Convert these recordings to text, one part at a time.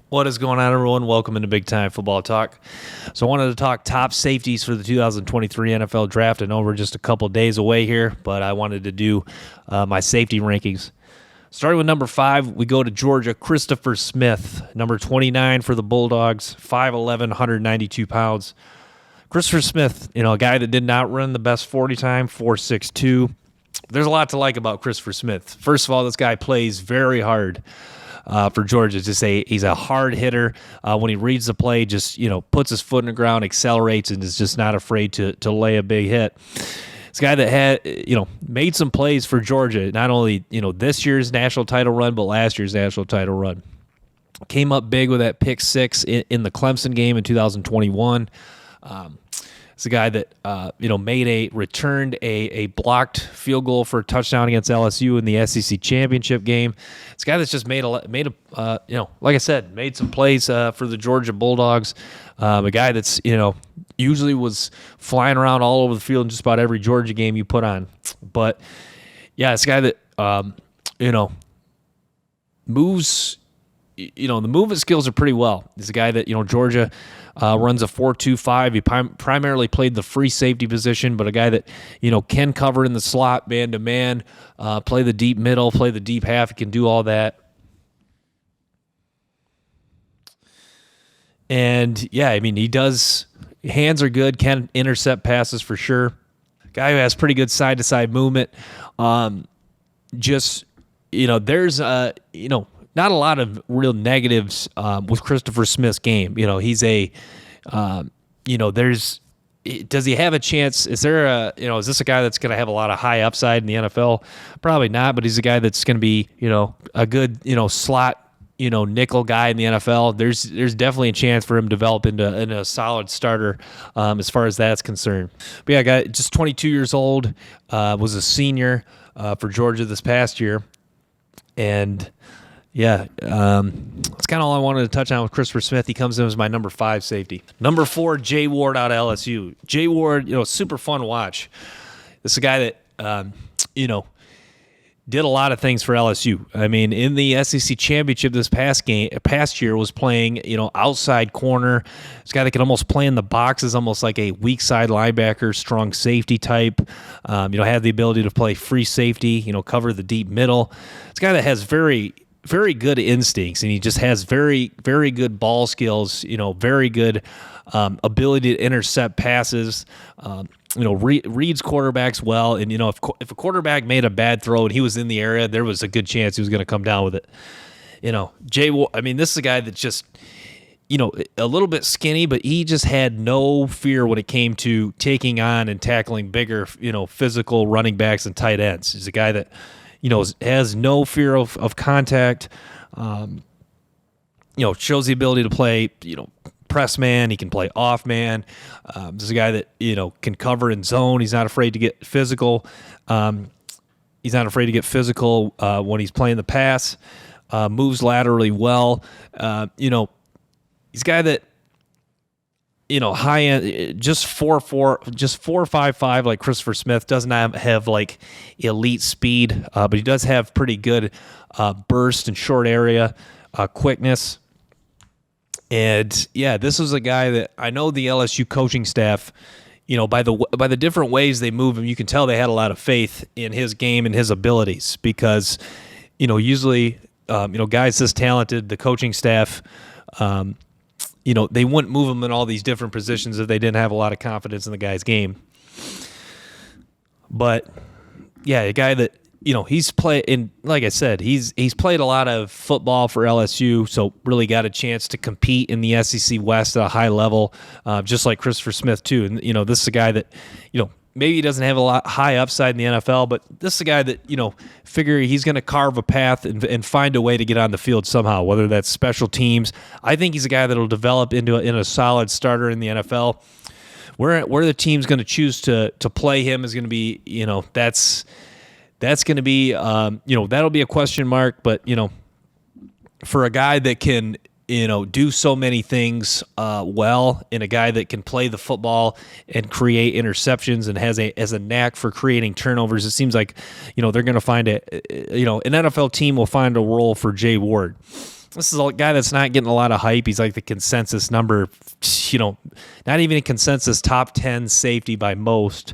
What is going on, everyone? Welcome into Big Time Football Talk. So I wanted to talk top safeties for the 2023 NFL Draft. I know we're just a couple days away here, but I wanted to do my safety rankings. Starting with number 5, we go to Georgia, Christopher Smith. Number 29 for the Bulldogs, 5'11", 192 pounds. Christopher Smith, a guy that did not run the best 40 time, 4.62. There's a lot to like about Christopher Smith. First of all, this guy plays very hard. For Georgia, he's a hard hitter. When he reads the play, just puts his foot in the ground, accelerates, and is just not afraid to lay a big hit. This guy that had made some plays for Georgia, not only this year's national title run, but last year's national title run. Came up big with that pick 6 in the Clemson game in 2021. It's a guy that returned a blocked field goal for a touchdown against LSU in the SEC championship game. It's a guy that's just made some plays for the Georgia Bulldogs. A guy that's usually was flying around all over the field in just about every Georgia game you put on. But yeah, it's a guy that moves. The movement skills are pretty well. He's a guy that, Georgia runs a 4-2-5. He primarily played the free safety position, but a guy that, can cover in the slot, man-to-man, play the deep middle, play the deep half. He can do all that. And, yeah, he does. Hands are good, can intercept passes for sure. Guy who has pretty good side-to-side movement. There's, not a lot of real negatives with Christopher Smith's game. He's does he have a chance? Is this a guy that's going to have a lot of high upside in the NFL? Probably not, but he's a guy that's going to be, a good, slot, nickel guy in the NFL. There's definitely a chance for him to develop into a solid starter as far as that's concerned. But yeah, guy just 22 years old, was a senior for Georgia this past year. And yeah, that's kind of all I wanted to touch on with Christopher Smith. He comes in as my number 5 safety. Number 4, Jay Ward out of LSU. Jay Ward, super fun watch. This is a guy that, did a lot of things for LSU. In the SEC championship this past year was playing, outside corner. This guy that can almost play in the boxes, almost like a weak side linebacker, strong safety type. Had the ability to play free safety, cover the deep middle. This guy that has very, very good instincts, and he just has very, very good ball skills, very good ability to intercept passes, reads quarterbacks well. And, if a quarterback made a bad throw and he was in the area, there was a good chance he was going to come down with it. This is a guy that just, a little bit skinny, but he just had no fear when it came to taking on and tackling bigger, physical running backs and tight ends. He's a guy that, has no fear of contact, shows the ability to play, press man. He can play off man. This is a guy that, can cover in zone. He's not afraid to get physical. When he's playing the pass, moves laterally well. He's a guy that, high end, just 4.55 like Christopher Smith. Does not have like elite speed, but he does have pretty good burst and short area quickness. And yeah, this is a guy that I know the LSU coaching staff, by the different ways they move him, you can tell they had a lot of faith in his game and his abilities, because usually guys this talented, the coaching staff, they wouldn't move him in all these different positions if they didn't have a lot of confidence in the guy's game. But yeah, a guy that, he's played in, like I said, he's played a lot of football for LSU, so really got a chance to compete in the SEC West at a high level, just like Christopher Smith too. And this is a guy that, maybe he doesn't have a lot high upside in the NFL, but this is a guy that, figure he's going to carve a path and find a way to get on the field somehow, whether that's special teams. I think he's a guy that will develop into a solid starter in the NFL. Where the team's going to choose to play him is going to be, that's going to be, that'll be a question mark. But, for a guy that can, do so many things well, and a guy that can play the football and create interceptions and has a knack for creating turnovers, it seems like, they're going to find an NFL team will find a role for Jay Ward. This is a guy that's not getting a lot of hype. He's like the consensus number, not even a consensus top 10 safety by most.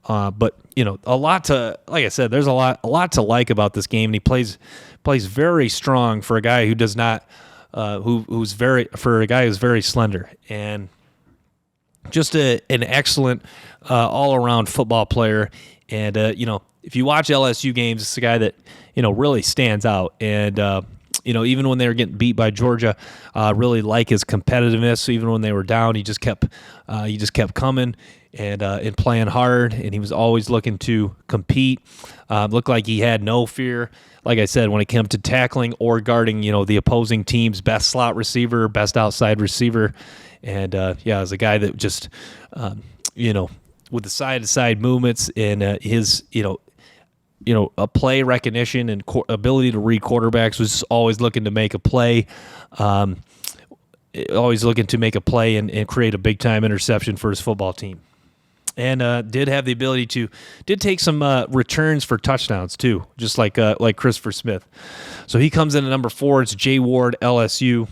But a lot to, like I said, there's a lot to like about this game, and he plays very strong for a guy who does not, who's very slender, and just an excellent all around football player. And if you watch LSU games, it's a guy that really stands out. And even when they were getting beat by Georgia, really like his competitiveness. So even when they were down, he just kept coming and playing hard, and he was always looking to compete. Looked like he had no fear, like I said, when it came to tackling or guarding, the opposing team's best slot receiver, best outside receiver. And as a guy that just, with the side-to-side movements and his, a play recognition and ability to read quarterbacks, was always looking to make a play, and create a big-time interception for his football team. And did have the ability did take some returns for touchdowns too, just like Christopher Smith. So he comes in at number 4. It's Jay Ward, LSU.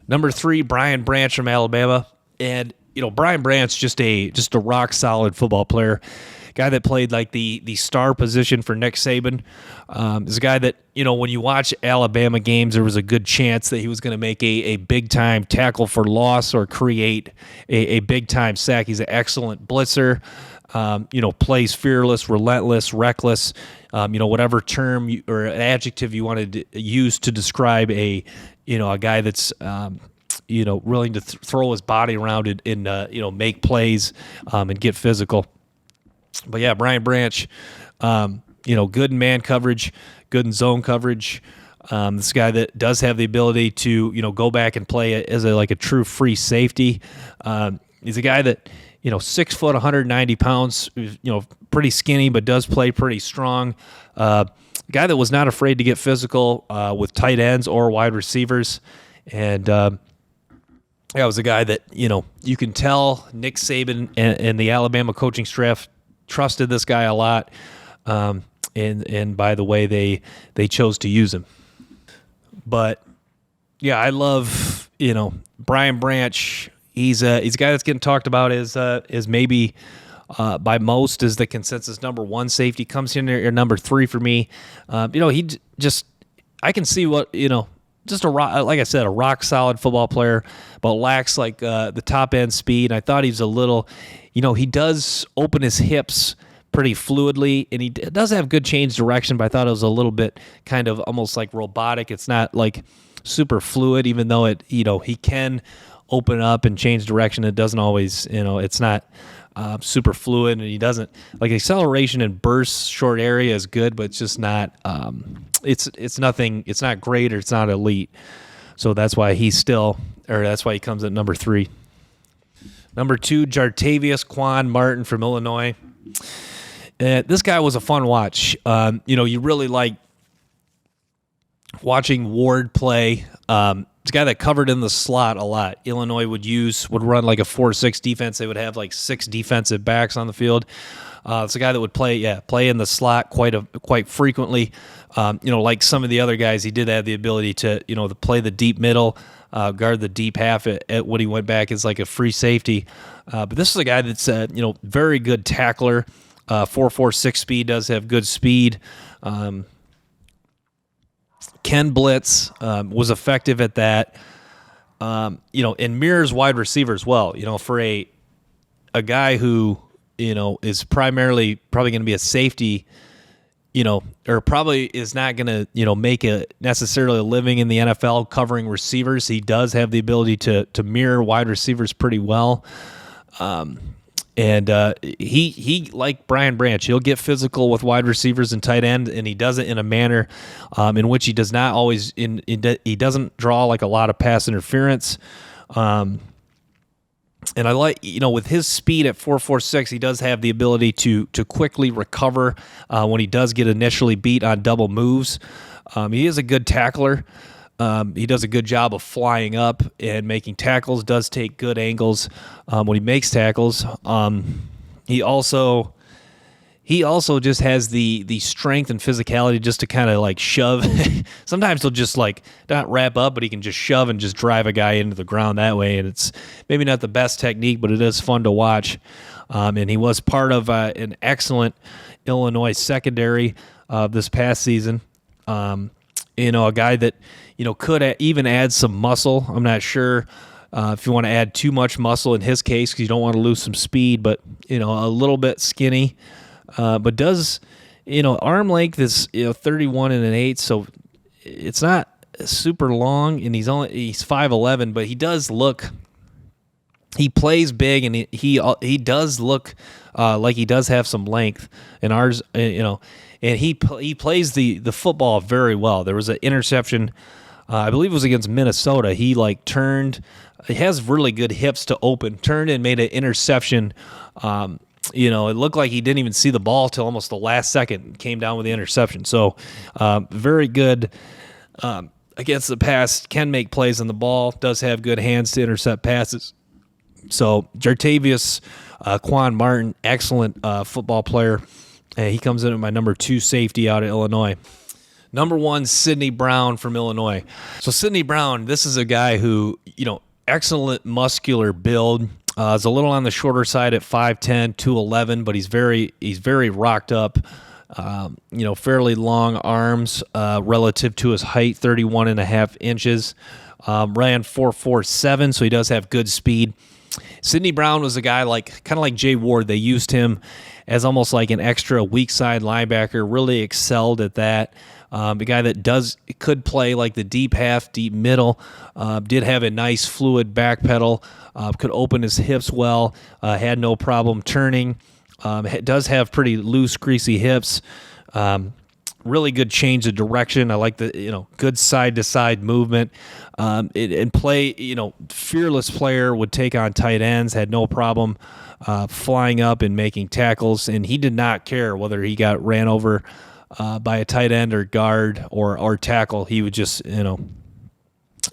Number 3, Brian Branch from Alabama. And Brian Branch, just a rock solid football player, guy that played like the star position for Nick Saban. Is a guy that when you watch Alabama games, there was a good chance that he was going to make a big time tackle for loss or create a big time sack. He's an excellent blitzer. Plays fearless, relentless, reckless. Whatever term or adjective you wanted to use to describe a guy that's willing to throw his body around and make plays and get physical. But yeah, Brian Branch, good in man coverage, good in zone coverage. This guy that does have the ability to go back and play as a true free safety. He's a guy that 6 foot, 190 pounds, pretty skinny, but does play pretty strong. Guy that was not afraid to get physical with tight ends or wide receivers. And it was a guy that, you can tell Nick Saban and the Alabama coaching staff trusted this guy a lot. And by the way, they chose to use him. But yeah, I love, Brian Branch. He's a guy that's getting talked about as maybe by most as the consensus number 1 safety. Comes in there number 3 for me. He just, I can see what, just like I said, a rock solid football player, but lacks the top end speed. I thought he was a little, he does open his hips pretty fluidly, and he does have good change direction, but I thought it was a little bit kind of almost like robotic. It's not super fluid, even though he can open up and change direction. It doesn't always, it's not super fluid, and he doesn't acceleration and bursts short area is good, but it's just not, it's nothing, it's not great, or it's not elite. So that's why he comes at number 3. Number 2, Jartavius Quan Martin from Illinois. This guy was a fun watch. You really like watching Ward play. It's a guy that covered in the slot a lot. Illinois would run like a 4-6 defense. They would have 6 defensive backs on the field. It's a guy that would play in the slot quite frequently. Like some of the other guys, he did have the ability to play the deep middle, guard the deep half at when he went back as a free safety. But this is a guy that's very good tackler. 4.46 speed, does have good speed. Can blitz, was effective at that. And mirrors wide receiver as well. For a guy who is probably going to be a safety, or probably is not going to make necessarily a living in the NFL covering receivers. He does have the ability to mirror wide receivers pretty well. And he like Brian Branch, he'll get physical with wide receivers and tight end, and he does it in a manner in which he does not always he doesn't draw a lot of pass interference. And I like with his speed at 4.46, he does have the ability to quickly recover when he does get initially beat on double moves. He is a good tackler. He does a good job of flying up and making tackles, does take good angles when he makes tackles. He also, he also just has the strength and physicality just to kind of like shove. Sometimes he'll just like not wrap up, but he can just shove and just drive a guy into the ground that way. And it's maybe not the best technique, but it is fun to watch. And he was part of an excellent Illinois secondary this past season. A guy that, could even add some muscle. I'm not sure if you want to add too much muscle in his case because you don't want to lose some speed, but, a little bit skinny. But does, arm length is 31 and an eighth, so it's not super long, and he's 5'11", but he does look. He plays big, and he does look like he does have some length. And ours, and he plays the football very well. There was an interception, I believe it was against Minnesota. He turned. He has really good hips to open. Turned and made an interception. It looked like he didn't even see the ball till almost the last second. Came down with the interception. So, very good against the pass. Can make plays on the ball. Does have good hands to intercept passes. So, Jartavius, Quan Martin, excellent football player. He comes in at my number 2 safety out of Illinois. Number 1, Sidney Brown from Illinois. So, Sidney Brown, this is a guy who, excellent muscular build. Is a little on the shorter side at 5'10", 211, but he's very rocked up. Fairly long arms relative to his height, 31 and a half inches. Ran 4.47, so he does have good speed. Sidney Brown was a guy kind of like Jay Ward. They used him as almost like an extra weak side linebacker. Really excelled at that. A guy that could play like the deep half, deep middle. Did have a nice fluid back pedal. Could open his hips well. Had no problem turning. Does have pretty loose, greasy hips. Really good change of direction. I like the good side to side movement. And play. Fearless player, would take on tight ends. Had no problem flying up and making tackles. And he did not care whether he got ran over by a tight end or guard or tackle. He would just,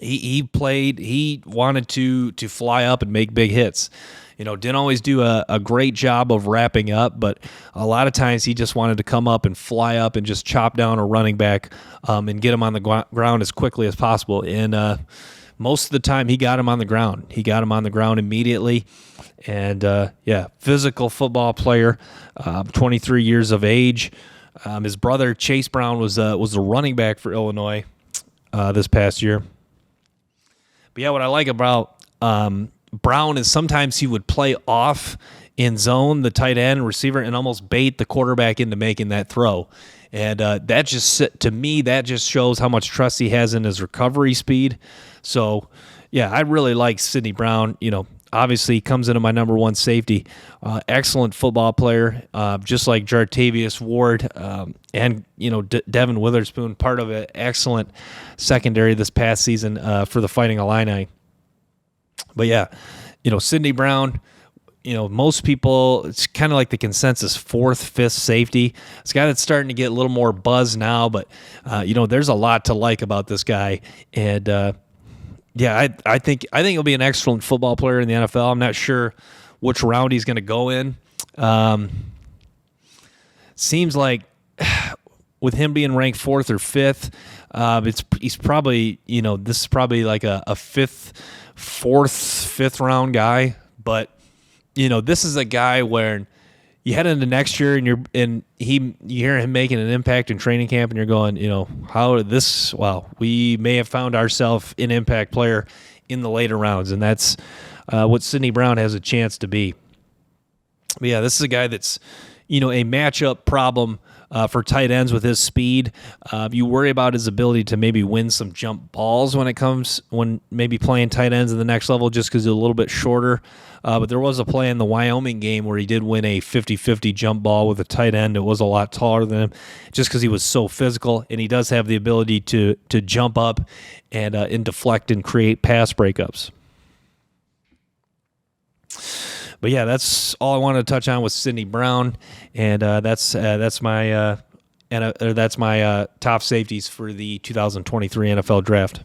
he played, he wanted to fly up and make big hits. Didn't always do a great job of wrapping up, but a lot of times he just wanted to come up and fly up and just chop down a running back and get him on the ground as quickly as possible. And most of the time he got him on the ground. He got him on the ground immediately. And, physical football player, 23 years of age. His brother Chase Brown was the running back for Illinois this past year. But what I like about Brown is sometimes he would play off in zone, the tight end receiver, and almost bait the quarterback into making that throw. And that just shows how much trust he has in his recovery speed. So, I really like Sidney Brown. Obviously, he comes into my number 1 safety. Excellent football player, just like Jartavius Ward and Devin Witherspoon, part of an excellent secondary this past season for the Fighting Illini. But Sidney Brown, most people, it's kind of like the consensus 4th, 5th safety. It's a guy that's starting to get a little more buzz now, but there's a lot to like about this guy. And I think he'll be an excellent football player in the NFL. I'm not sure which round he's going to go in. Seems like with him being ranked 4th or 5th, he's probably this is probably like a 4th, 5th round guy. But this is a guy where you head into next year and you hear him making an impact in training camp, and you're going, how did this? Wow, we may have found ourselves an impact player in the later rounds, and that's what Sidney Brown has a chance to be. But this is a guy that's a matchup problem for tight ends with his speed. You worry about his ability to maybe win some jump balls when maybe playing tight ends in the next level, just because he's a little bit shorter. But there was a play in the Wyoming game where he did win a 50-50 jump ball with a tight end that was a lot taller than him, just because he was so physical, and he does have the ability to jump up and deflect and create pass breakups. But that's all I wanted to touch on with Sidney Brown, and that's my top safeties for the 2023 NFL Draft.